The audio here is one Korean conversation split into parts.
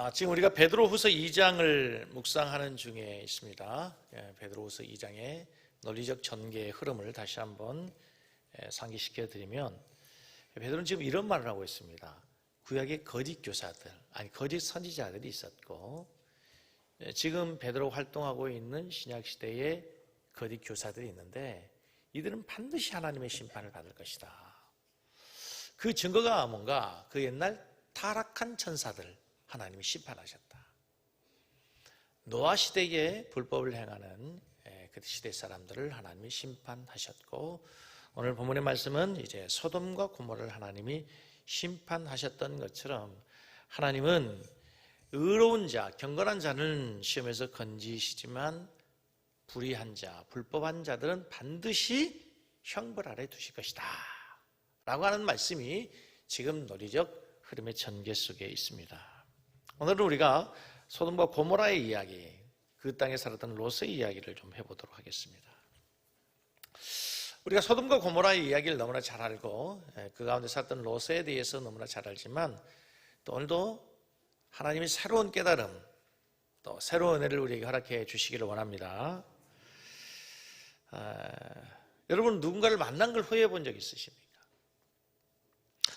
지금 우리가 베드로후서 2장을 묵상하는 중에 있습니다. 베드로후서 2장의 논리적 전개의 흐름을 다시 한번 상기시켜 드리면, 베드로는 지금 이런 말을 하고 있습니다. 구약의 거짓 교사들, 거짓 선지자들이 있었고, 지금 베드로 활동하고 있는 신약 시대의 거짓 교사들이 있는데, 이들은 반드시 하나님의 심판을 받을 것이다. 그 증거가 뭔가? 그 옛날 타락한 천사들 하나님이 심판하셨다. 노아 시대에 불법을 행하는 그 시대 사람들을 하나님이 심판하셨고, 오늘 본문의 말씀은 이제 소돔과 고모라를 하나님이 심판하셨던 것처럼, 하나님은 의로운 자, 경건한 자는 시험에서 건지시지만 불의한 자, 불법한 자들은 반드시 형벌 아래 두실 것이다 라고 하는 말씀이 지금 논리적 흐름의 전개 속에 있습니다. 오늘은 우리가 소돔과 고모라의 이야기, 그 땅에 살았던 롯의 이야기를 좀 해보도록 하겠습니다. 우리가 소돔과 고모라의 이야기를 너무나 잘 알고 그 가운데 살았던 롯에 대해서 너무나 잘 알지만, 또 오늘도 하나님의 새로운 깨달음, 또 새로운 은혜를 우리에게 허락해 주시기를 원합니다. 여러분, 누군가를 만난 걸 후회해 본 적 있으십니까?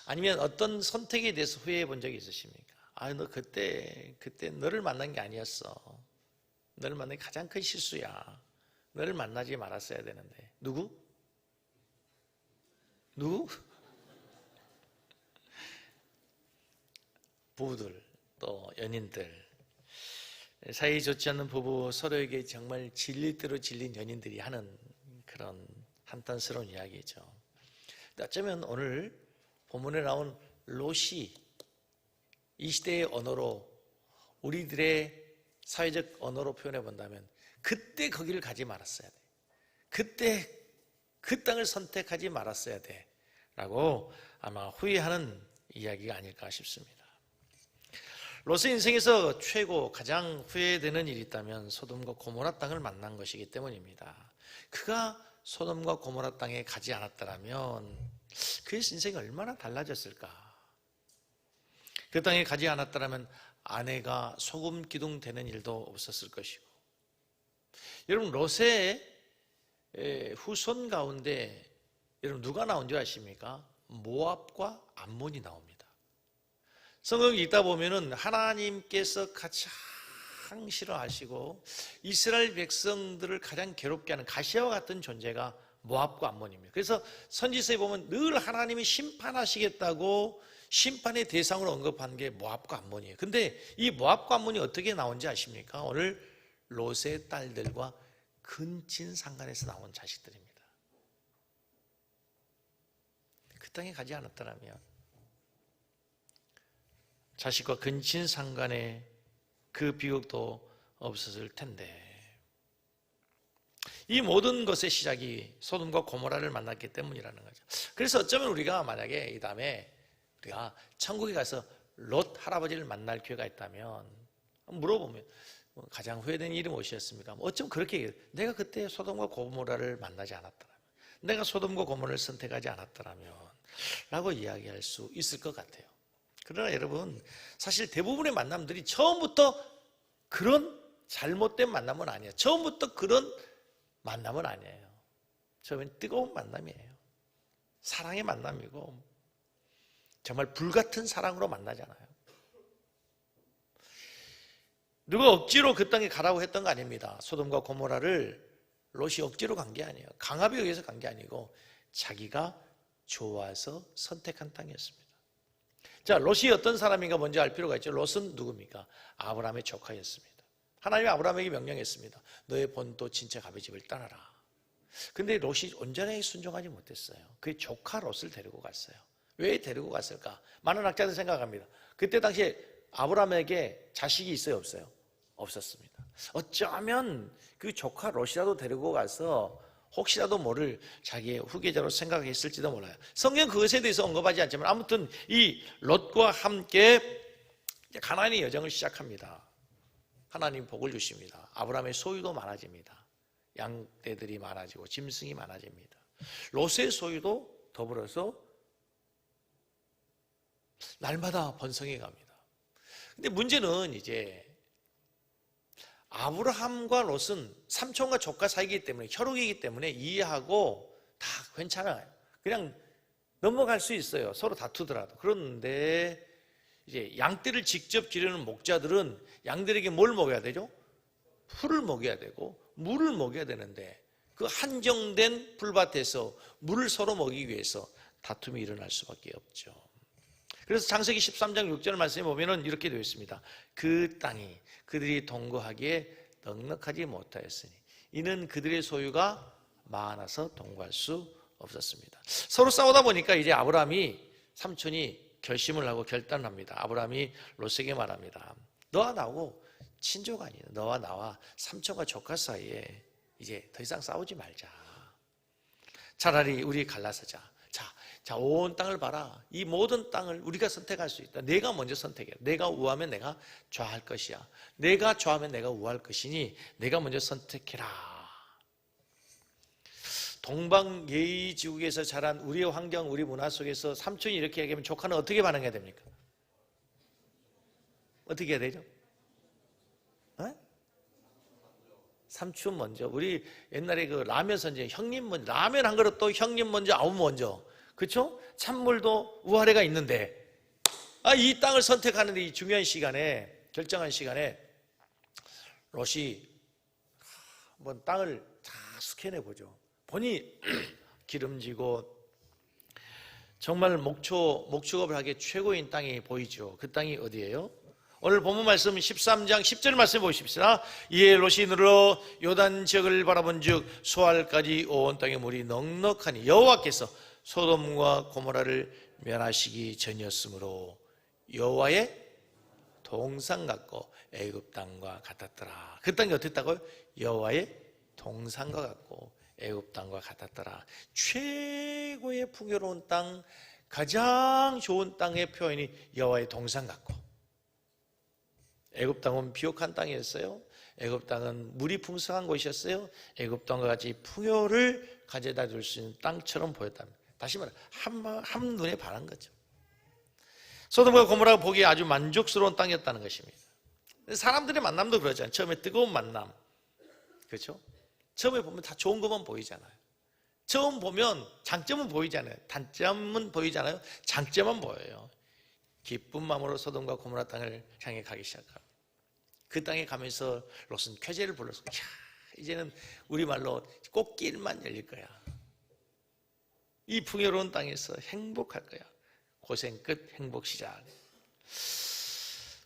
아니면 어떤 선택에 대해서 후회해 본 적이 있으십니까? 너 그때 너를 만난 게 아니었어. 너를 만난 게 가장 큰 실수야. 너를 만나지 말았어야 되는데. 누구? 부부들, 또 연인들, 사이 좋지 않는 부부, 서로에게 정말 질릴 대로 질린 연인들이 하는 그런 한탄스러운 이야기죠. 어쩌면 오늘 본문에 나온 롯이 이 시대의 언어로, 우리들의 사회적 언어로 표현해 본다면, 그때 거기를 가지 말았어야 돼. 그때 그 땅을 선택하지 말았어야 돼 라고 아마 후회하는 이야기가 아닐까 싶습니다. 롯의 인생에서 가장 후회되는 일이 있다면 소돔과 고모라 땅을 만난 것이기 때문입니다. 그가 소돔과 고모라 땅에 가지 않았더라면 그의 인생이 얼마나 달라졌을까? 그 땅에 가지 않았더라면 아내가 소금 기둥 되는 일도 없었을 것이고, 여러분, 롯의 후손 가운데 여러분 누가 나온 줄 아십니까? 모압과 암몬이 나옵니다. 성경 읽다 보면은 하나님께서 가장 싫어하시고 이스라엘 백성들을 가장 괴롭게 하는 가시와 같은 존재가 모압과 암몬입니다. 그래서 선지서에 보면 늘 하나님이 심판하시겠다고 심판의 대상으로 언급한 게 모압과 암몬이에요. 근데 이 모압과 암몬이 어떻게 나온지 아십니까? 오늘 롯의 딸들과 근친상간에서 나온 자식들입니다. 그 땅에 가지 않았더라면 자식과 근친상간의 그 비극도 없었을 텐데, 이 모든 것의 시작이 소돔과 고모라를 만났기 때문이라는 거죠. 그래서 어쩌면 우리가 만약에 이 다음에 우리가 천국에 가서 롯 할아버지를 만날 기회가 있다면 물어보면 가장 후회되는 일이 무엇이었습니까? 어쩌면 그렇게 얘기해요. 내가 그때 소돔과 고모라를 만나지 않았더라면, 내가 소돔과 고모라를 선택하지 않았더라면 라고 이야기할 수 있을 것 같아요. 그러나 여러분, 사실 대부분의 만남들이 처음부터 그런 잘못된 만남은 아니에요. 처음부터 그런 만남은 아니에요. 처음엔 뜨거운 만남이에요. 사랑의 만남이고 정말 불같은 사랑으로 만나잖아요. 누가 억지로 그 땅에 가라고 했던 거 아닙니다. 소돔과 고모라를 롯이 억지로 간 게 아니에요. 강압에 의해서 간 게 아니고 자기가 좋아서 선택한 땅이었습니다. 자, 롯이 어떤 사람인가 먼저 알 필요가 있죠. 롯은 누굽니까? 아브라함의 조카였습니다. 하나님이 아브라함에게 명령했습니다. 너의 본토 친척 아버지 집을 떠나라. 근데 롯이 온전하게 순종하지 못했어요. 그의 조카 롯을 데리고 갔어요. 왜 데리고 갔을까? 많은 학자들이 생각합니다. 그때 당시에 아브라함에게 자식이 있어요, 없어요? 없었습니다. 어쩌면 그 조카 롯이라도 데리고 가서 혹시라도 모를 자기의 후계자로 생각했을지도 몰라요. 성경 그것에 대해서 언급하지 않지만 아무튼 이 롯과 함께 가나안의 여정을 시작합니다. 하나님 복을 주십니다. 아브라함의 소유도 많아집니다. 양떼들이 많아지고 짐승이 많아집니다. 롯의 소유도 더불어서 날마다 번성해 갑니다. 근데 문제는 이제 아브라함과 롯은 삼촌과 조카 사이이기 때문에, 혈육이기 때문에 이해하고 다 괜찮아요. 그냥 넘어갈 수 있어요. 서로 다투더라도. 그런데 이제 양떼를 직접 기르는 목자들은 양들에게 뭘 먹여야 되죠? 풀을 먹여야 되고 물을 먹여야 되는데, 그 한정된 풀밭에서 물을 서로 먹이기 위해서 다툼이 일어날 수밖에 없죠. 그래서 창세기 13장 6절 말씀에 보면은 이렇게 되어 있습니다. 그 땅이 그들이 동거하기에 넉넉하지 못하였으니 이는 그들의 소유가 많아서 동거할 수 없었습니다. 서로 싸우다 보니까 이제 아브라함이, 삼촌이 결심을 하고 결단을 합니다. 아브라함이 롯에게 말합니다. 너와 나하고 친조가 아니야. 너와 나와 삼촌과 조카 사이에 이제 더 이상 싸우지 말자. 차라리 우리 갈라서자. 자, 온 땅을 봐라. 이 모든 땅을 우리가 선택할 수 있다. 내가 먼저 선택해. 내가 우하면 내가 좌할 것이야. 내가 좌하면 내가 우할 것이니 내가 먼저 선택해라. 동방예의지국에서 자란 우리의 환경, 우리 문화 속에서 삼촌이 이렇게 얘기하면 조카는 어떻게 반응해야 됩니까? 어떻게 해야 되죠? 삼촌 먼저. 우리 옛날에 그 라면 선제, 형님 먼저, 라면 한 그릇 또 형님 먼저, 아우 먼저. 그렇죠? 찬물도 우아래가 있는데, 이 땅을 선택하는데 이 중요한 시간에, 결정한 시간에 롯이 한번 땅을 다 스캔해 보죠. 보니 기름지고 정말 목축업을 하기에 최고인 땅이 보이죠. 그 땅이 어디예요? 오늘 본문 말씀 13장 10절 말씀 보십시다. 이에 롯이 늘어 요단 지역을 바라본 즉 소알까지 온 땅의 물이 넉넉하니 여호와께서 소돔과 고모라를 멸하시기 전이었으므로 여호와의 동상 같고 애굽 땅과 같았더라. 그 땅이 어땠다고요? 여호와의 동상과 같고 애굽 땅과 같았더라. 최고의 풍요로운 땅, 가장 좋은 땅의 표현이 여호와의 동상 같고, 애굽 땅은 비옥한 땅이었어요. 애굽 땅은 물이 풍성한 곳이었어요. 애굽 땅과 같이 풍요를 가져다 줄 수 있는 땅처럼 보였답니다. 다시 말해 한눈에 반한 거죠. 소돔과 고모라가 보기에 아주 만족스러운 땅이었다는 것입니다. 사람들의 만남도 그러잖아요. 처음에 뜨거운 만남, 그렇죠? 처음에 보면 다 좋은 것만 보이잖아요. 처음 보면 장점은 보이잖아요. 단점은 보이잖아요. 장점만 보여요. 기쁜 마음으로 소돔과 고모라 땅을 향해 가기 시작하고, 그 땅에 가면서 롯은 쾌재를 불러서 이제는 우리말로 꽃길만 열릴 거야. 이 풍요로운 땅에서 행복할 거야. 고생 끝 행복 시작.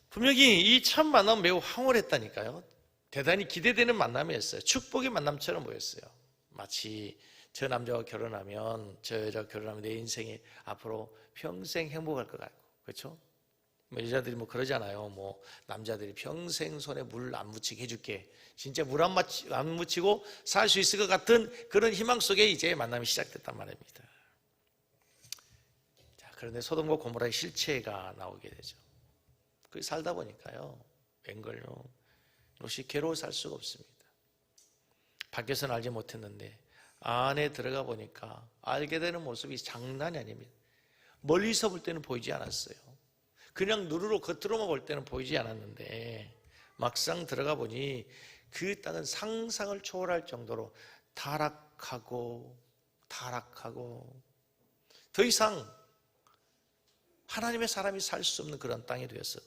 분명히 이 첫 만남은 매우 황홀했다니까요. 대단히 기대되는 만남이었어요. 축복의 만남처럼 보였어요. 마치 저 남자와 결혼하면, 저 여자와 결혼하면 내 인생이 앞으로 평생 행복할 것 같고, 그렇죠? 여자들이 그러잖아요. 남자들이 평생 손에 물 안 묻히게 해줄게. 진짜 물 안 묻히고 살 수 있을 것 같은 그런 희망 속에 이제 만남이 시작됐단 말입니다. 자, 그런데 소돔과 고모라의 실체가 나오게 되죠. 그 살다 보니까요, 웬걸요, 롯이 괴로워 살 수가 없습니다. 밖에서는 알지 못했는데 안에 들어가 보니까 알게 되는 모습이 장난이 아닙니다. 멀리서 볼 때는 보이지 않았어요. 그냥 누르로 겉으로만 볼 때는 보이지 않았는데 막상 들어가 보니 그 땅은 상상을 초월할 정도로 타락하고 더 이상 하나님의 사람이 살 수 없는 그런 땅이 되었어요.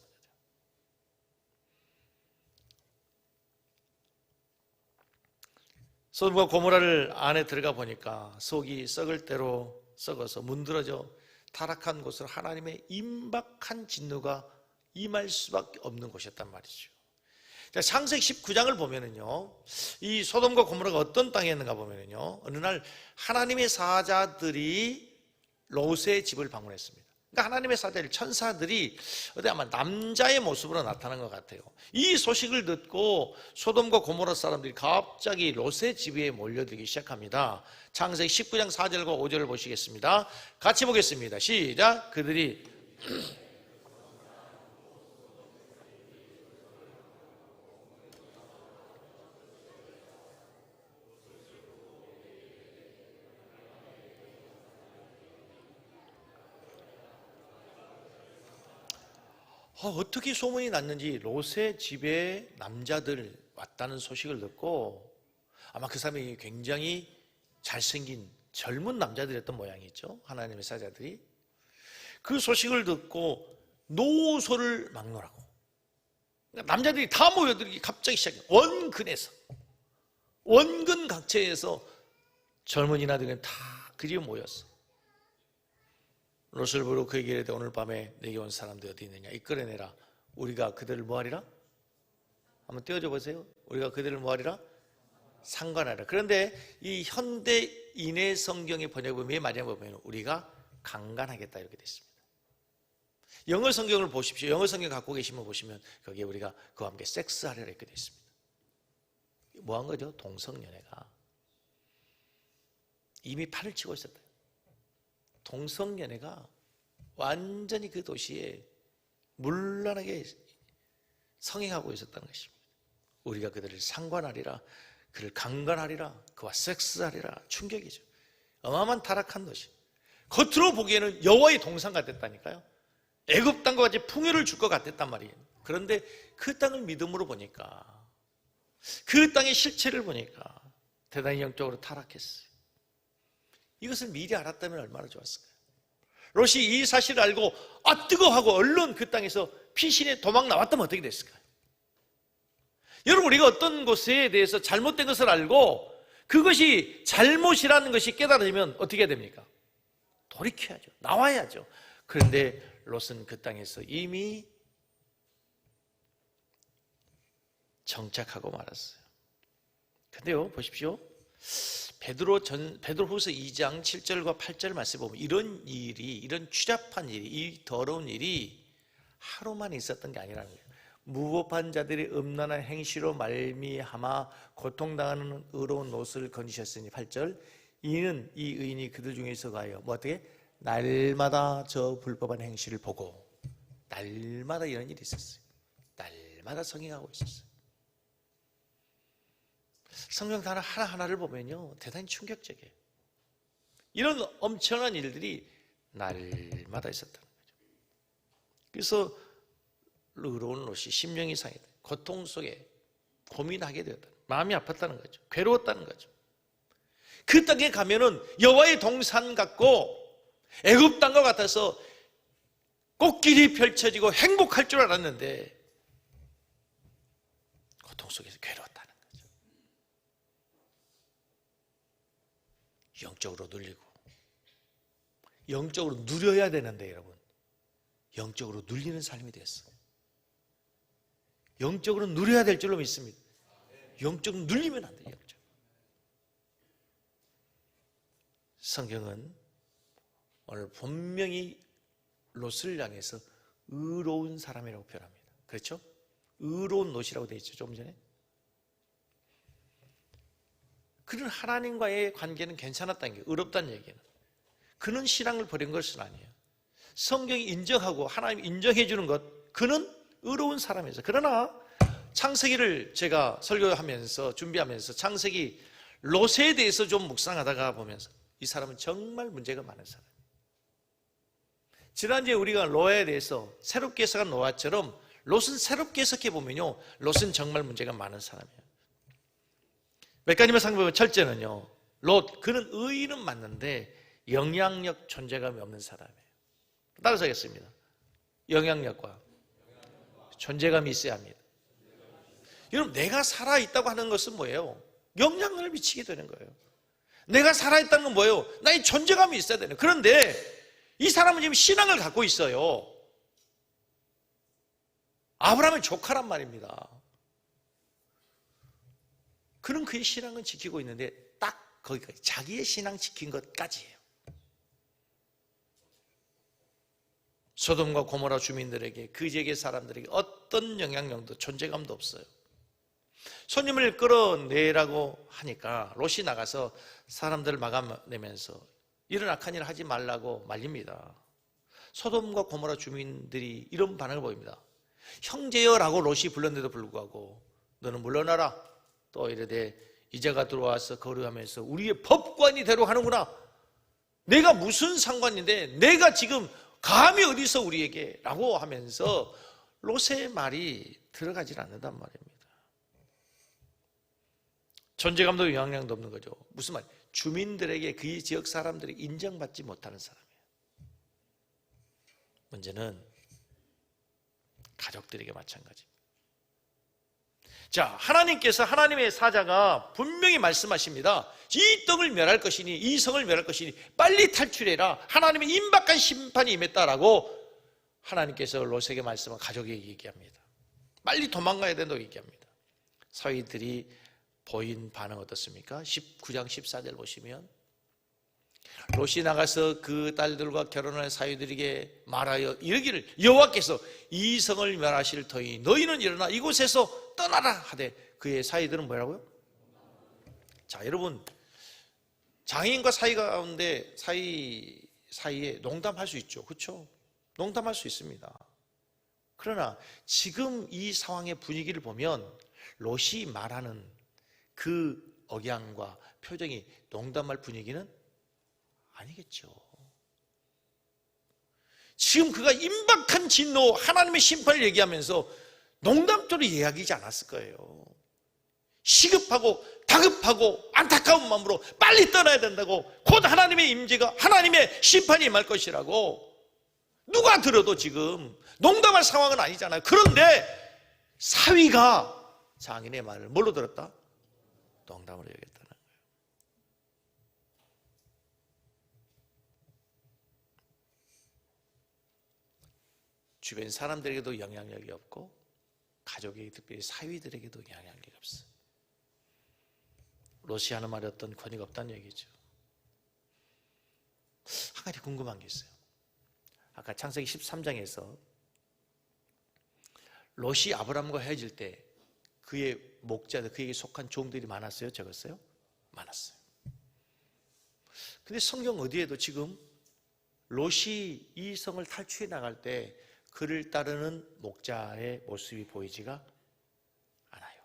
소돔과 고모라를 안에 들어가 보니까 속이 썩을 대로 썩어서 문드러져 타락한 곳으로 하나님의 임박한 진노가 임할 수밖에 없는 곳이었단 말이죠. 자, 창세기 19장을 보면은요, 이 소돔과 고모라가 어떤 땅에 있는가 보면은요, 어느 날 하나님의 사자들이 롯의 집을 방문했습니다. 그러니까 하나님의 사자들, 천사들이 어디 아마 남자의 모습으로 나타난 것 같아요. 이 소식을 듣고 소돔과 고모라 사람들이 갑자기 롯의 집에 몰려들기 시작합니다. 창세기 19장 4절과 5절을 보시겠습니다. 같이 보겠습니다. 시작. 그들이 어떻게 소문이 났는지 롯의 집에 남자들 왔다는 소식을 듣고, 아마 그 사람이 굉장히 잘생긴 젊은 남자들이었던 모양이죠. 하나님의 사자들이. 그 소식을 듣고 노소를 막노라고. 그러니까 남자들이 다 모여들기 갑자기 시작해요. 원근 각처에서 젊은이나들은 다 그 집에 모였어. 롯을 부르고 그에게 이르되 오늘 밤에 내게 온 사람들이 어디 있느냐 이끌어내라. 우리가 그들을 뭐하리라? 한번 띄워줘 보세요. 우리가 그들을 뭐하리라? 상관하라. 그런데 이 현대인의 성경의 번역에 보면 맨 마지막에 보면 우리가 강간하겠다 이렇게 되어 있습니다. 영어 성경을 보십시오. 영어 성경 갖고 계시면 보시면 거기에 우리가 그와 함께 섹스하리라 이렇게 되어 있습니다. 뭐 한 거죠? 동성연애가 이미 판을 치고 있었다. 동성연애가 완전히 그 도시에 문란하게 성행하고 있었다는 것입니다. 우리가 그들을 상관하리라, 그를 강간하리라, 그와 섹스하리라. 충격이죠. 어마어마한 타락한 도시. 겉으로 보기에는 여호와의 동산 같았다니까요. 애굽 땅과 같이 풍요를 줄 것 같았단 말이에요. 그런데 그 땅을 믿음으로 보니까, 그 땅의 실체를 보니까 대단히 영적으로 타락했어요. 이것을 미리 알았다면 얼마나 좋았을까요? 롯이 이 사실을 알고 뜨거 하고 얼른 그 땅에서 피신에 도망 나왔다면 어떻게 됐을까요? 여러분, 우리가 어떤 것에 대해서 잘못된 것을 알고 그것이 잘못이라는 것이 깨달아지면 어떻게 해야 됩니까? 돌이켜야죠. 나와야죠. 그런데 롯은 그 땅에서 이미 정착하고 말았어요. 근데요, 보십시오. 베드로후서 2장 7절과 8절 말씀 보면 이런 추잡한 일이, 이 더러운 일이 하루만 있었던 게 아니라는 거예요. 무법한 자들의 음란한 행실로 말미암아 고통당하는 의로운 롯을 건지셨으니 8절 이는 이 의인이 그들 중에서 가요 어떻게? 날마다 저 불법한 행실을 보고 날마다 이런 일이 있었어요. 날마다 성행하고 있었어요. 성경 단어 하나하나를 보면요 대단히 충격적이에요. 이런 엄청난 일들이 날마다 있었다는 거죠. 그래서 의로운 롯이 심령이 상했다. 고통 속에 고민하게 되었다. 마음이 아팠다는 거죠. 괴로웠다는 거죠. 그 땅에 가면은 여호와의 동산 같고 애굽 땅과 같아서 꽃길이 펼쳐지고 행복할 줄 알았는데 고통 속에서 괴로웠다는 거죠. 영적으로 눌리고 영적으로 누려야 되는데 여러분 영적으로 눌리는 삶이 됐어요. 영적으로 누려야 될 줄로 믿습니다. 영적으로 눌리면 안 돼요. 영적. 성경은 오늘 분명히 롯을 향해서 의로운 사람이라고 표현합니다. 그렇죠? 의로운 롯이라고 되어 있죠. 조금 전에. 그는 하나님과의 관계는 괜찮았다는 게 의롭다는 얘기는. 그는 신앙을 버린 것은 아니에요. 성경이 인정하고 하나님이 인정해 주는 것, 그는 의로운 사람이었어요. 그러나 창세기를 제가 설교하면서 준비하면서 창세기 롯에 대해서 좀 묵상하다가 보면서 이 사람은 정말 문제가 많은 사람. 지난주에 우리가 롯에 대해서 새롭게 해석한 노아처럼 롯은 새롭게 해석해 보면요 롯은 정말 문제가 많은 사람이에요. 몇 가지만 살펴보면 첫째는요 롯, 그는 의인은 맞는데 영향력, 존재감이 없는 사람이에요. 따라서 하겠습니다. 영향력과 존재감이 있어야 합니다. 여러분, 내가 살아있다고 하는 것은 뭐예요? 영향력을 미치게 되는 거예요. 내가 살아있다는 건 뭐예요? 나의 존재감이 있어야 되는 거예요. 그런데 이 사람은 지금 신앙을 갖고 있어요. 아브라함의 조카란 말입니다. 그는 그의 신앙은 지키고 있는데 딱 거기까지 자기의 신앙 지킨 것까지예요. 소돔과 고모라 주민들에게 그 지역의 사람들에게 어떤 영향력도 존재감도 없어요. 손님을 끌어내라고 하니까 롯이 나가서 사람들을 막아내면서 이런 악한 일을 하지 말라고 말립니다. 소돔과 고모라 주민들이 이런 반응을 보입니다. 형제여라고 롯이 불렀는데도 불구하고 너는 물러나라. 또 이르되 이제가 들어와서 거류하면서 우리의 법관이 되려 하는구나. 내가 무슨 상관인데 내가 지금 감히 어디서 우리에게 라고 하면서 롯의 말이 들어가질 않는단 말입니다. 존재감도 영향력도 없는 거죠. 무슨 말? 주민들에게 그 지역 사람들이 인정받지 못하는 사람이에요. 문제는 가족들에게 마찬가지입니다. 자, 하나님께서 하나님의 사자가 분명히 말씀하십니다. 이 땅을 멸할 것이니 이 성을 멸할 것이니 빨리 탈출해라. 하나님의 임박한 심판이 임했다라고 하나님께서 롯에게 말씀한 가족에게 얘기합니다. 빨리 도망가야 된다고 얘기합니다. 사위들이 보인 반응 어떻습니까? 19장 14절 보시면 롯이 나가서 그 딸들과 결혼할 사위들에게 말하여 이르기를 여호와께서 이 성을 멸하실 터이니 너희는 일어나 이곳에서 떠나라 하되 그의 사위들은 뭐라고요? 자, 여러분, 장인과 사위 가운데 사이에 농담할 수 있죠. 그렇죠? 농담할 수 있습니다. 그러나 지금 이 상황의 분위기를 보면 롯이 말하는 그 억양과 표정이 농담할 분위기는 아니겠죠. 지금 그가 임박한 진노, 하나님의 심판을 얘기하면서 농담조로 이야기하지 않았을 거예요. 시급하고 다급하고 안타까운 마음으로 빨리 떠나야 된다고, 곧 하나님의 임재가, 하나님의 심판이 임할 것이라고 누가 들어도 지금 농담할 상황은 아니잖아요. 그런데 사위가 장인의 말을 뭘로 들었다? 농담으로 얘기했다는 거예요. 주변 사람들에게도 영향력이 없고 가족에게, 특별히 사위들에게도 영향력이 없어요. 롯이 하는 말이 어떤 권위가 없다는 얘기죠. 한 가지 궁금한 게 있어요. 아까 창세기 13장에서 롯이 아브라함과 헤어질 때 그의 목자들, 그에게 속한 종들이 많았어요? 적었어요? 많았어요. 근데 성경 어디에도 지금 롯이 이 성을 탈출해 나갈 때 그를 따르는 목자의 모습이 보이지가 않아요.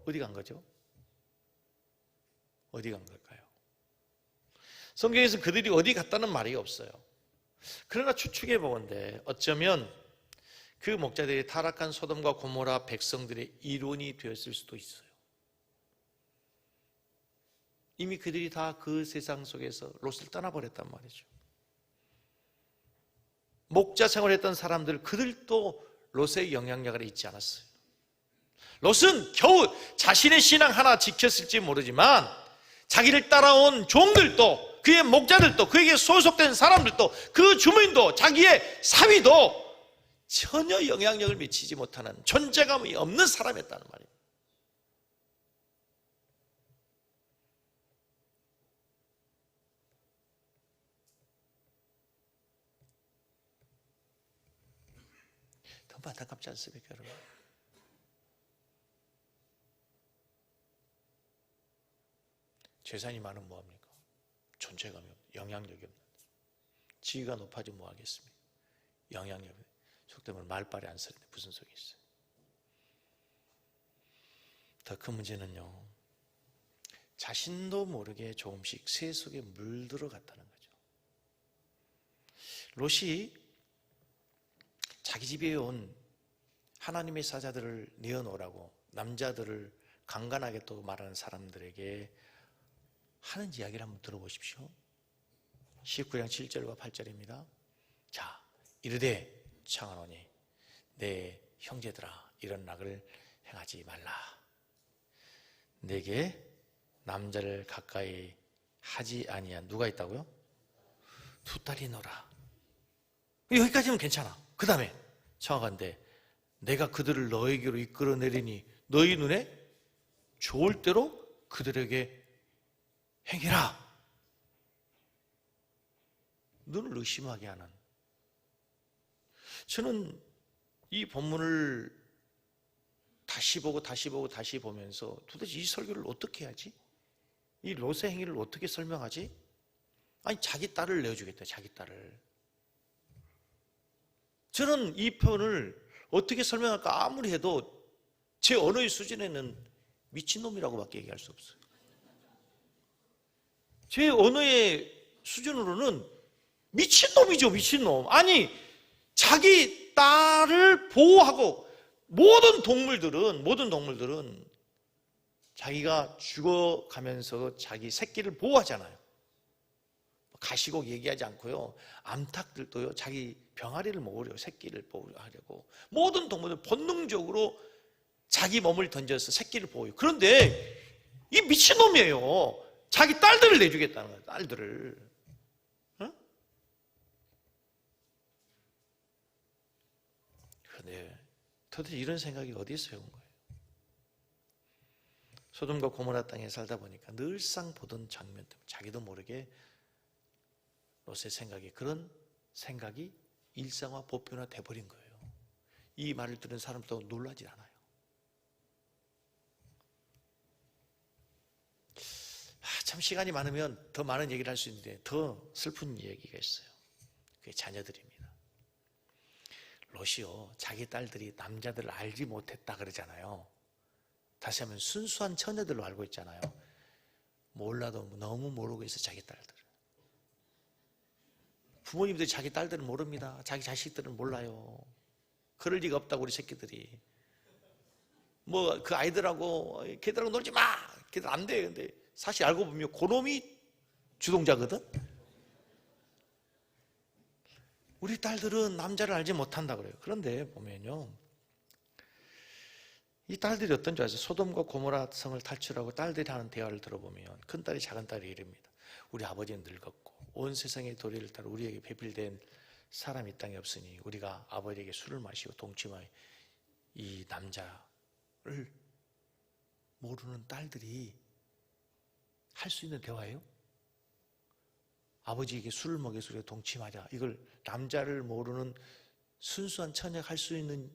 어디 간 거죠? 어디 간 걸까요? 성경에서 그들이 어디 갔다는 말이 없어요. 그러나 추측해 보건대 어쩌면 그 목자들이 타락한 소돔과 고모라 백성들의 일원이 되었을 수도 있어요. 이미 그들이 다 그 세상 속에서 롯을 떠나버렸단 말이죠. 목자 생활했던 사람들, 그들도 롯의 영향력 아래 있지 않았어요. 롯은 겨우 자신의 신앙 하나 지켰을지 모르지만 자기를 따라온 종들도, 그의 목자들도, 그에게 소속된 사람들도, 그 주민도, 자기의 사위도 전혀 영향력을 미치지 못하는, 존재감이 없는 사람이었다는 말이에요. 너무 안타깝지 않습니까, 여러분? 재산이 많으면 뭐합니까? 존재감이 없는, 영향력이 없는. 지위가 높아지면 뭐하겠습니까? 영향력이 없는. 속되면 말빨이 안 쓰는데 무슨 소용이 있어요? 더 큰 문제는요, 자신도 모르게 조금씩 새 속에 물들어 갔다는 거죠. 롯이 자기 집에 온 하나님의 사자들을 내어놓으라고 남자들을 강간하게 또 말하는 사람들에게 하는 이야기를 한번 들어보십시오. 19장 7절과 8절입니다. 자, 이르되 청하노니 내 형제들아, 이런 낙을 행하지 말라. 내게 남자를 가까이 하지 아니한 누가 있다고요? 두 딸이 너라. 여기까지는 괜찮아. 그 다음에 청하건대 내가 그들을 너에게로 이끌어내리니 너희 눈에 좋을 대로 그들에게 행해라. 눈을 의심하게 하는. 저는 이 본문을 다시 보고 다시 보면서 도대체 이 설교를 어떻게 하지? 이 롯의 행위를 어떻게 설명하지? 아니, 자기 딸을 내어주겠다, 자기 딸을. 저는 이 표현을 어떻게 설명할까 아무리 해도 제 언어의 수준에는 미친놈이라고밖에 얘기할 수 없어요. 제 언어의 수준으로는 미친놈이죠, 미친놈. 아니, 자기 딸을 보호하고, 모든 동물들은 자기가 죽어가면서 자기 새끼를 보호하잖아요. 가시고 얘기하지 않고요. 암탉들도요, 자기 병아리를 먹으려고, 새끼를 보호하려고, 모든 동물은 본능적으로 자기 몸을 던져서 새끼를 보호해요. 그런데 이 미친놈이에요. 자기 딸들을 내주겠다는 거예요. 딸들을. 어? 그런데 도대체 이런 생각이 어디서 온 거예요? 소돔과 고모라 땅에 살다 보니까 늘상 보던 장면 때문에 자기도 모르게 롯의 생각이, 그런 생각이 일상화 보편화 돼버린 거예요. 이 말을 들은 사람도 놀라지 않아요. 참 시간이 많으면 더 많은 얘기를 할 수 있는데 더 슬픈 얘기가 있어요. 그게 자녀들입니다. 롯이요, 자기 딸들이 남자들을 알지 못했다 그러잖아요. 다시 하면 순수한 처녀들로 알고 있잖아요. 몰라도 너무 모르고 있어, 자기 딸들. 부모님들이 자기 딸들은 모릅니다. 자기 자식들은 몰라요. 그럴 리가 없다고, 우리 새끼들이. 뭐 그 아이들하고, 걔들하고 놀지 마! 걔들 안 돼. 근데 사실 알고 보면 그놈이 주동자거든. 우리 딸들은 남자를 알지 못한다 그래요. 그런데 보면요, 이 딸들이 어떤 줄 아세요? 소돔과 고모라 성을 탈출하고 딸들이 하는 대화를 들어보면 큰딸이 작은딸이 이릅니다. 우리 아버지는 늙었고 온 세상의 도리를 따라 우리에게 배필된 사람이 이 땅에 없으니 우리가 아버지에게 술을 마시고 동침하여 이 남자를 모르는 딸들이 할 수 있는 대화예요? 아버지에게 술을 먹여서 우리가 동침하자, 이걸 남자를 모르는 순수한 처녀가 할 수 있는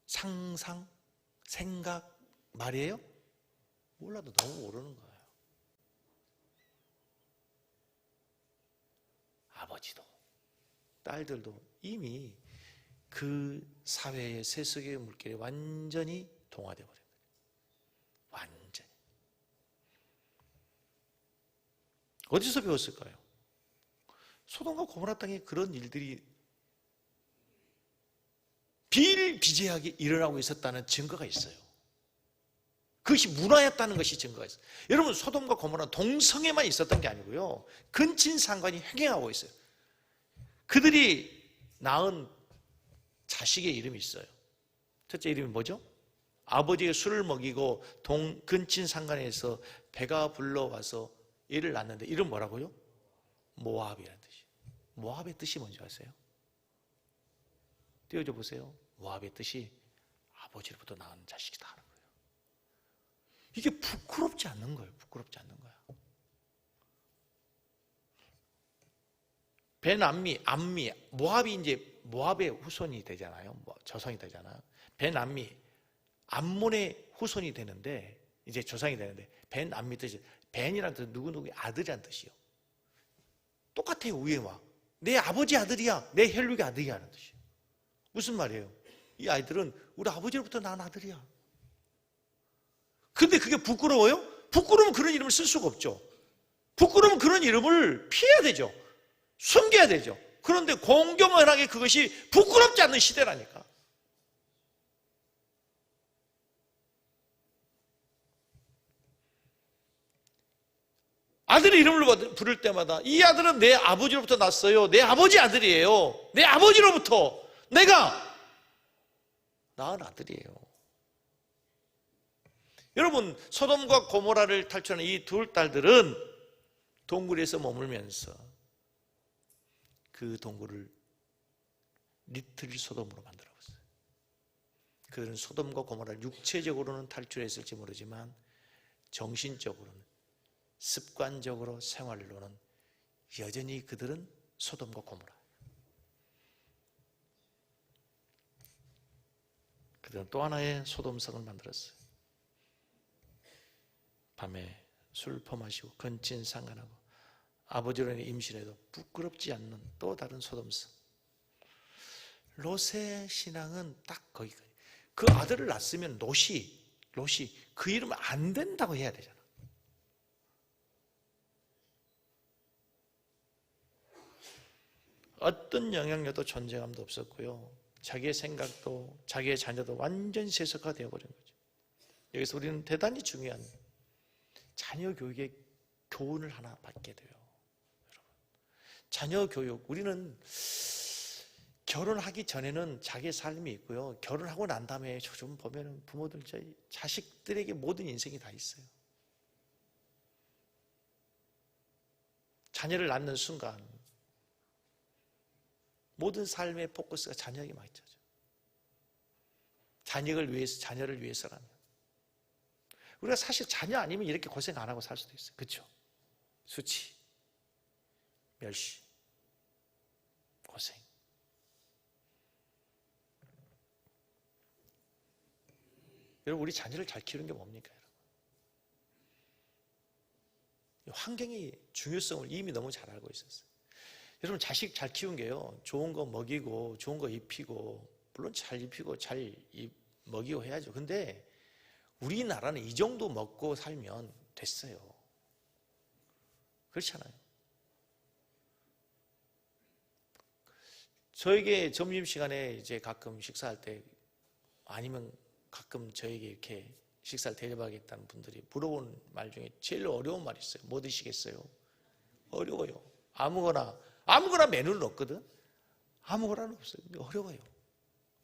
상상, 생각, 말이에요? 몰라도 너무 모르는 거예요. 아버지도 딸들도 이미 그 사회의 세속의 물결에 완전히 동화되어 버린 거예요. 완전히. 어디서 배웠을까요? 소돔과 고모라 땅에 그런 일들이 비일비재하게 일어나고 있었다는 증거가 있어요. 그것이 문화였다는 것이 증거가 있어요. 여러분, 소돔과 고모라는 동성애만 있었던 게 아니고요, 근친상간이 횡행하고 있어요. 그들이 낳은 자식의 이름이 있어요. 첫째 이름이 뭐죠? 아버지의 술을 먹이고 근친상간에서 배가 불러와서 얘를 낳는데 이름 뭐라고요? 모압이라는 뜻이에요. 모압의 뜻이 뭔지 아세요? 띄워줘 보세요. 모압의 뜻이 아버지로부터 낳은 자식이다 하는 거예요. 이게 부끄럽지 않는 거예요. 부끄럽지 않는 거야. 베남미, 암미, 모압이 이제 모압의 후손이 되잖아요. 조상이 되잖아요. 베남미, 암몬의 후손이 되는데, 이제 조상이 되는데, 베남미 뜻이, 벤이라는 뜻은 누구누구의 아들이라는 뜻이요. 똑같아요. 위에와 내 아버지 아들이야, 내 혈육의 아들이야 하는 뜻이에요. 무슨 말이에요? 이 아이들은 우리 아버지로부터 낳은 아들이야. 근데 그게 부끄러워요? 부끄러우면 그런 이름을 쓸 수가 없죠. 부끄러우면 그런 이름을 피해야 되죠. 숨겨야 되죠. 그런데 공경연하게 그것이 부끄럽지 않는 시대라니까. 아들의 이름을 부를 때마다 이 아들은 내 아버지로부터 났어요. 내 아버지 아들이에요. 내 아버지로부터 내가 낳은 아들이에요. 여러분, 소돔과 고모라를 탈출한 이 두 딸들은 동굴에서 머물면서 그 동굴을 리틀 소돔으로 만들어봤어요. 그들은 소돔과 고모라를 육체적으로는 탈출했을지 모르지만 정신적으로는, 습관적으로, 생활로는 여전히 그들은 소돔과 고모라. 그들은 또 하나의 소돔성을 만들었어요. 밤에 술 퍼마시고 근친상간하고 아버지로 임신해도 부끄럽지 않는 또 다른 소돔성. 롯의 신앙은 딱 거기까지. 그 아들을 낳았으면 롯이 그 이름은 안 된다고 해야 되잖아. 어떤 영향력도 존재감도 없었고요. 자기의 생각도 자기의 자녀도 완전 세속화 되어버린 거죠. 여기서 우리는 대단히 중요한 자녀 교육의 교훈을 하나 받게 돼요. 여러분, 자녀 교육, 우리는 결혼하기 전에는 자기의 삶이 있고요, 결혼하고 난 다음에 좀 보면 부모들 저희 자식들에게 모든 인생이 다 있어요. 자녀를 낳는 순간 모든 삶의 포커스가 자녀에게 맞춰져. 자녀를 위해서라면. 우리가 사실 자녀 아니면 이렇게 고생 안 하고 살 수도 있어요. 그렇죠? 수치, 멸시, 고생. 여러분, 우리 자녀를 잘 키우는 게 뭡니까? 환경의 중요성을 이미 너무 잘 알고 있었어요. 여러분, 자식 잘 키운 게요, 좋은 거 먹이고 좋은 거 입히고, 물론 잘 입히고 잘 먹이고 해야죠. 근데 우리나라는 이 정도 먹고 살면 됐어요. 그렇잖아요. 저에게 점심시간에 이제 가끔 식사할 때, 아니면 가끔 저에게 이렇게 식사를 대접하겠다는 분들이 물어보는 말 중에 제일 어려운 말이 있어요. 뭐 드시겠어요? 어려워요. 아무거나 메뉴는 없거든. 아무거나는 없어요. 어려워요.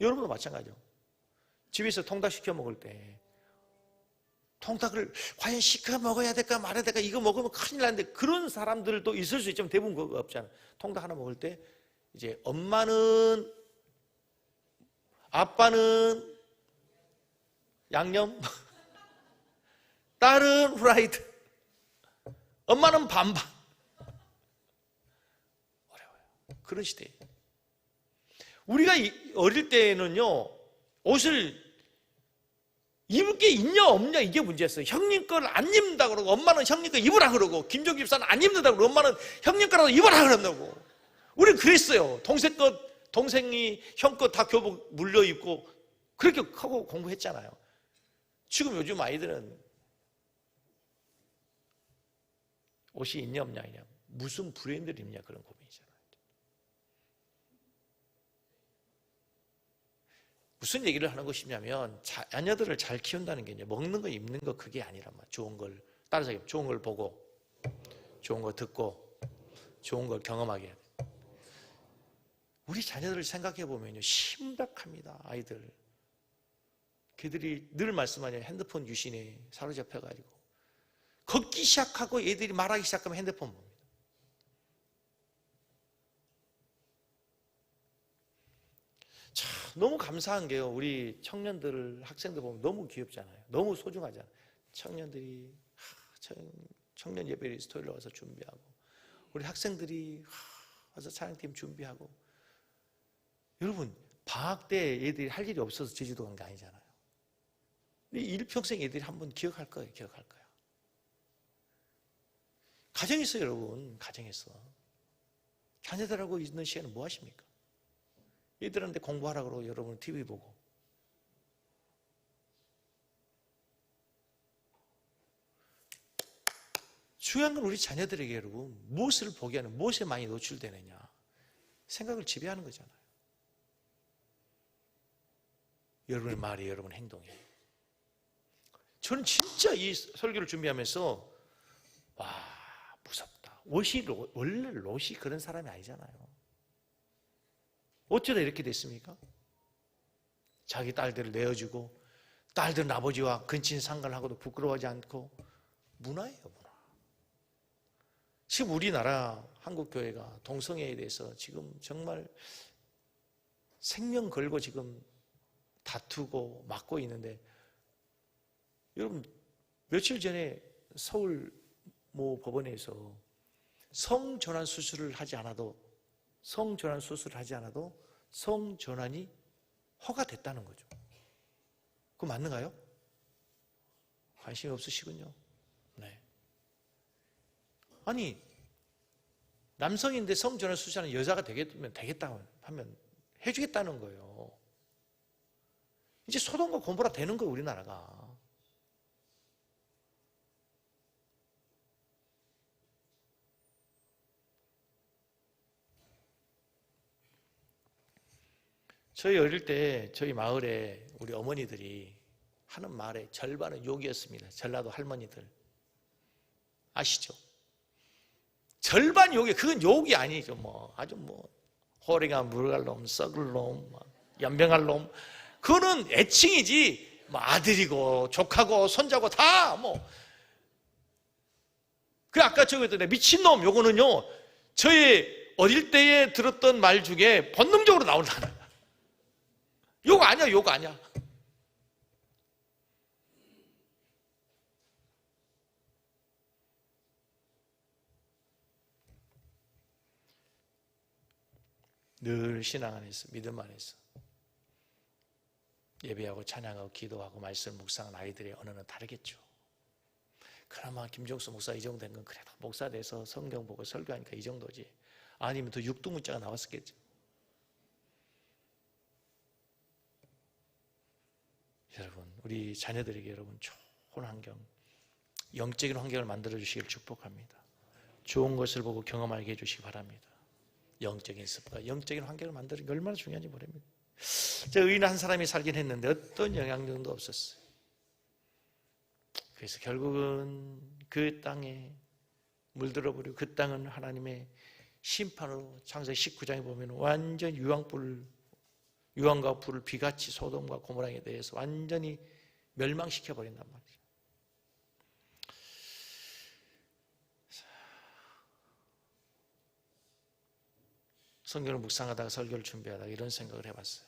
여러분도 마찬가지죠. 집에서 통닭 시켜 먹을 때 통닭을 과연 시켜 먹어야 될까 말아야 될까, 이거 먹으면 큰일 나는데, 그런 사람들도 있을 수 있지만 대부분 그거 없잖아요. 통닭 하나 먹을 때 이제 엄마는, 아빠는 양념, 딸은 후라이드, 엄마는 반반. 어려워요. 그런 시대예요. 우리가 어릴 때는요, 옷을 입을 게 있냐 없냐 이게 문제였어요. 형님 걸 안 입는다 그러고, 엄마는 형님 거 입으라 그러고, 김종기 집사는 안 입는다 그러고, 엄마는 형님 거라도 입으라 그런다고. 우리는 그랬어요. 동생이 형 거 다 교복 물려 입고 그렇게 하고 공부했잖아요. 지금 요즘 아이들은 옷이 있냐 없냐, 무슨 브랜드를 입냐, 그런 고민이잖아요. 무슨 얘기를 하는 것이냐면, 자녀들을 잘 키운다는 게 먹는 거 입는 거 그게 아니란 말이에요. 좋은 걸 따라서 좋은 걸 보고, 좋은 거 듣고, 좋은 걸 경험하게 해야 돼요. 우리 자녀들을 생각해 보면요, 심각합니다. 아이들 걔들이 늘 말씀하냐, 핸드폰 유신에 사로잡혀가지고 걷기 시작하고 애들이 말하기 시작하면 핸드폰 봅니다. 참 너무 감사한 게요, 우리 청년들, 학생들 보면 너무 귀엽잖아요. 너무 소중하잖아요. 청년들이 청년 예배 리스토리로 와서 준비하고, 우리 학생들이 와서 찬양팀 준비하고. 여러분, 방학 때 애들이 할 일이 없어서 제주도 간 게 아니잖아요. 일평생 애들이 한번 기억할 거예요. 가정에서, 여러분, 가정에서 자녀들하고 있는 시간은 뭐 하십니까? 애들한테 공부하라고 그러고 여러분 TV 보고. 중요한 건 우리 자녀들에게, 여러분, 무엇을 보게 하는, 무엇에 많이 노출되느냐, 생각을 지배하는 거잖아요. 여러분의 말이, 여러분의 행동이. 저는 진짜 이 설교를 준비하면서 무섭다. 원래 롯이 그런 사람이 아니잖아요. 어쩌다 이렇게 됐습니까? 자기 딸들을 내어주고, 딸들은 아버지와 근친 상관하고도 부끄러워하지 않고. 문화예요, 문화. 지금 우리나라 한국교회가 동성애에 대해서 지금 정말 생명 걸고 지금 다투고 막고 있는데, 여러분, 며칠 전에 서울 모 법원에서 성전환 수술을 하지 않아도 성전환이 허가됐다는 거죠. 그거 맞는가요? 관심이 없으시군요. 네. 아니, 남성인데 성전환 수술하는 여자가 되겠다 하면 해주겠다는 거예요. 이제 소돔과 고모라 되는 거예요, 우리나라가. 저희 어릴 때 저희 마을에 우리 어머니들이 하는 말의 절반은 욕이었습니다. 전라도 할머니들 아시죠? 절반 욕이, 그건 욕이 아니죠. 뭐 아주 뭐 호리가 물갈 놈, 썩을 놈, 연병할 놈, 그거는 애칭이지. 뭐 아들이고 조카고 손자고 다 뭐. 그 아까 저기 했던 미친놈, 요거는요 저희 어릴 때에 들었던 말 중에 본능적으로 나오는 단어야. 욕 아니야, 욕 아니야. 늘 신앙 안에서, 믿음 안에서 예배하고 찬양하고 기도하고 말씀 묵상한 아이들의 언어는 다르겠죠. 그나마 김종수 목사 이 정도 된 건 그래도 목사 돼서 성경 보고 설교하니까 이 정도지, 아니면 더 육두문자가 나왔었겠죠. 여러분, 우리 자녀들에게 여러분 좋은 환경, 영적인 환경을 만들어 주시길 축복합니다. 좋은 것을 보고 경험하게 해주시기 바랍니다. 영적인 습관, 영적인 환경을 만드는 게 얼마나 중요한지 모릅니다. 저 의인 한 사람이 살긴 했는데 어떤 영향력도 없었어요. 그래서 결국은 그 땅에 물들어버리고, 그 땅은 하나님의 심판으로 창세기 19장에 보면 완전 유황과 불을 비같이 소돔과 고모라에 대해서 완전히 멸망시켜버린단 말이죠. 성경을 묵상하다가 설교를 준비하다가 이런 생각을 해봤어요.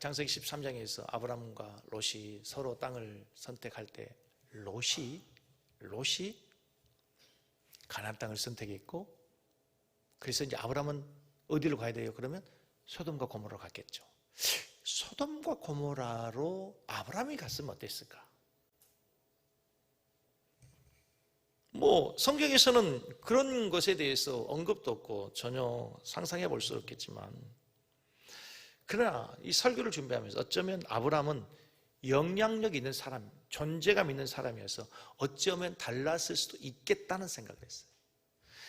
창세기 13장에서 아브라함과 롯이 서로 땅을 선택할 때 롯이 가나안 땅을 선택했고, 그래서 이제 아브라함은 어디로 가야 돼요? 그러면 소돔과 고모라로 갔겠죠. 소돔과 고모라로 아브라함이 갔으면 어땠을까? 뭐 성경에서는 그런 것에 대해서 언급도 없고 전혀 상상해 볼 수 없겠지만, 그러나 이 설교를 준비하면서 어쩌면 아브라함은 영향력 있는 사람, 존재감 있는 사람이어서 어쩌면 달랐을 수도 있겠다는 생각을 했어요.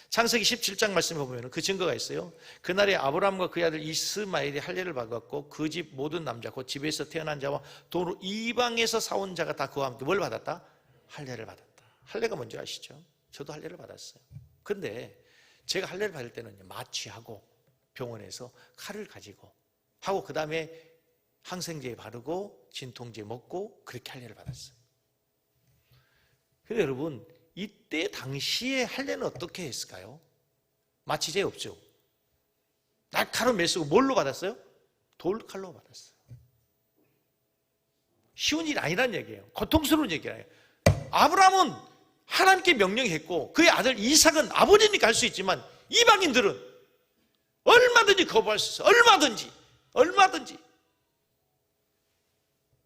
창세기 17장 말씀에 보면 그 증거가 있어요. 그날에 아브라함과 그의 아들 이스마엘이 할례를 받았고 그 집 모든 남자, 그 집에서 태어난 자와 도로 이방에서 사온 자가 다 그와 함께 뭘 받았다? 할례를 받았다. 할례가 뭔지 아시죠? 저도 할례를 받았어요. 근데 제가 할례를 받을 때는 마취하고 병원에서 칼을 가지고 하고 그 다음에 항생제 바르고 진통제 먹고 그렇게 할례를 받았어요. 근데 여러분, 이때 당시에 할례는 어떻게 했을까요? 마취제 없죠. 날카로운 메스고 뭘로 받았어요? 돌칼로 받았어요. 쉬운 일이 아니란 얘기예요. 고통스러운 얘기예요. 아브라함은 하나님께 명령했고 그의 아들 이삭은 아버지니까 할 수 있지만 이방인들은 얼마든지 거부할 수 있어요. 얼마든지.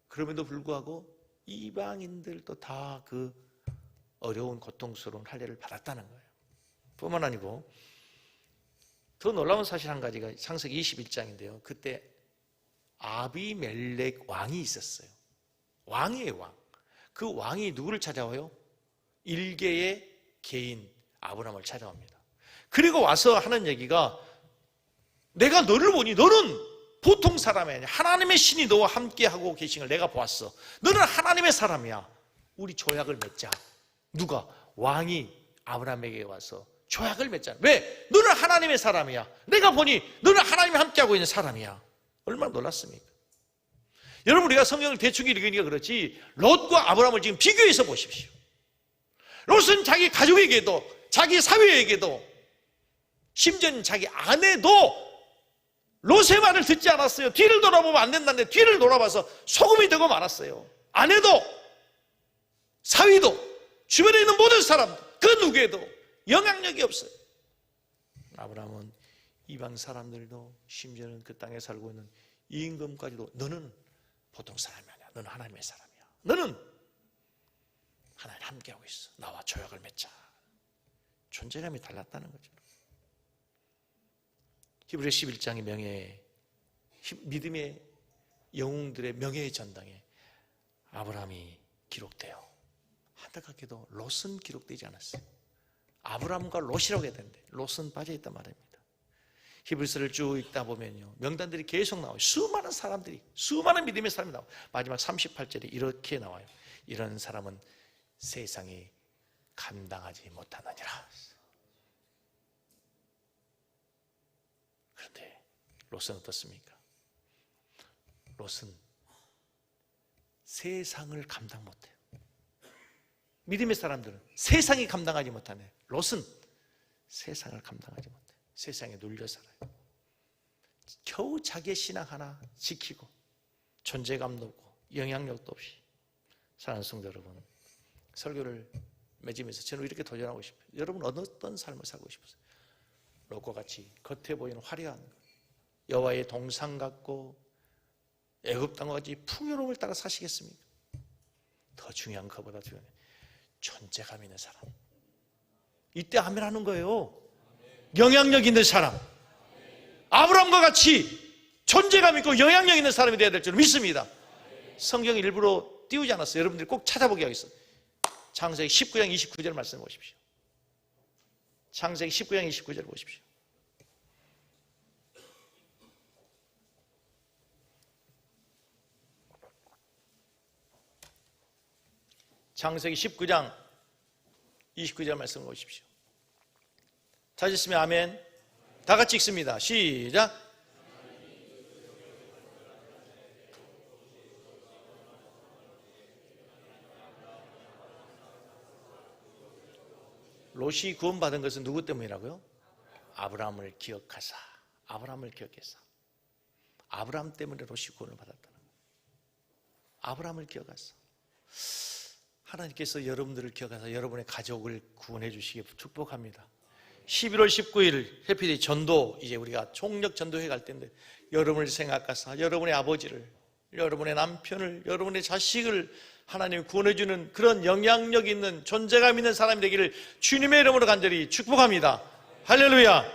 그럼에도 불구하고 이방인들도 다 그 어려운 고통스러운 할례를 받았다는 거예요. 뿐만 아니고 더 놀라운 사실 한 가지가 창세기 21장인데요. 그때 아비멜렉 왕이 있었어요. 왕이에요, 왕. 그 왕이 누구를 찾아와요? 일개의 개인 아브라함을 찾아옵니다. 그리고 와서 하는 얘기가, 내가 너를 보니 너는 보통 사람이 아니야. 하나님의 신이 너와 함께하고 계신 걸 내가 보았어. 너는 하나님의 사람이야. 우리 조약을 맺자. 누가? 왕이 아브라함에게 와서 조약을 맺잖아. 왜? 너는 하나님의 사람이야. 내가 보니 너는 하나님이 함께하고 있는 사람이야. 얼마나 놀랐습니까? 여러분, 우리가 성경을 대충 읽으니까 그렇지 롯과 아브라함을 지금 비교해서 보십시오. 롯은 자기 가족에게도, 자기 사회에게도, 심지어는 자기 아내도 롯의 말을 듣지 않았어요. 뒤를 돌아보면 안 된다는데 뒤를 돌아봐서 소금이 되고 말았어요. 아내도, 사위도, 주변에 있는 모든 사람, 그 누구에도 영향력이 없어요. 아브라함은 이방 사람들도, 심지어는 그 땅에 살고 있는 임금까지도 너는 보통 사람이 아니야. 너는 하나님의 사람이야. 너는 하나님 함께하고 있어. 나와 조약을 맺자. 존재감이 달랐다는 거죠. 히브리서 11장의 믿음의 영웅들의 명예의 전당에 아브라함이 기록돼요. 안타깝게도 롯은 기록되지 않았어요. 아브라함과 롯이라고 해야 되는데 롯은 빠져있단 말입니다. 히브리서를 쭉 읽다 보면요, 명단들이 계속 나와요. 수많은 사람들이, 수많은 믿음의 사람이 나와요. 마지막 38절에 이렇게 나와요. 이런 사람은 세상이 감당하지 못하느니라. 그런데 롯은 어떻습니까? 롯은 세상을 감당 못해요. 믿음의 사람들은 세상이 감당하지 못하네. 롯은 세상을 감당하지 못해요. 세상에 눌려 살아요. 겨우 자기의 신앙 하나 지키고 존재감도 없고 영향력도 없이. 사랑하는 성도 여러분, 설교를 맺으면서 저는 이렇게 도전하고 싶어요. 여러분 어떤 삶을 살고 싶으세요? 롯과 같이 겉에 보이는 화려한 것, 여호와의 동상 같고 애굽 땅과 같이 풍요로움을 따라 사시겠습니까? 더 중요한 것보다 중요한 존재감 있는 사람. 이때 아멘 하는 거예요. 영향력 있는 사람, 아브라함과 같이 존재감 있고 영향력 있는 사람이 되어야 될 줄 믿습니다. 성경 일부러 띄우지 않았어요. 여러분들이 꼭 찾아보게 하겠어요. 창세기 19장 29절 말씀 보십시오. 창세기 19장 29절 보십시오. 창세기 19장 29절 말씀 보십시오. 찾으시면 아멘. 다 같이 읽습니다. 시작. 롯이 구원받은 것은 누구 때문이라고요? 아브라함을 기억하사. 아브라함을 기억해서. 아브라함 때문에 롯이 구원을 받았다는 거예요. 아브라함을 기억하사. 하나님께서 여러분들을 기억하사 여러분의 가족을 구원해 주시기 축복합니다. 11월 19일 해피데이 전도, 이제 우리가 총력 전도회 갈 텐데 여러분을 생각하사 여러분의 아버지를, 여러분의 남편을, 여러분의 자식을 하나님이 구원해 주는 그런 영향력 있는 존재감 있는 사람이 되기를 주님의 이름으로 간절히 축복합니다. 할렐루야.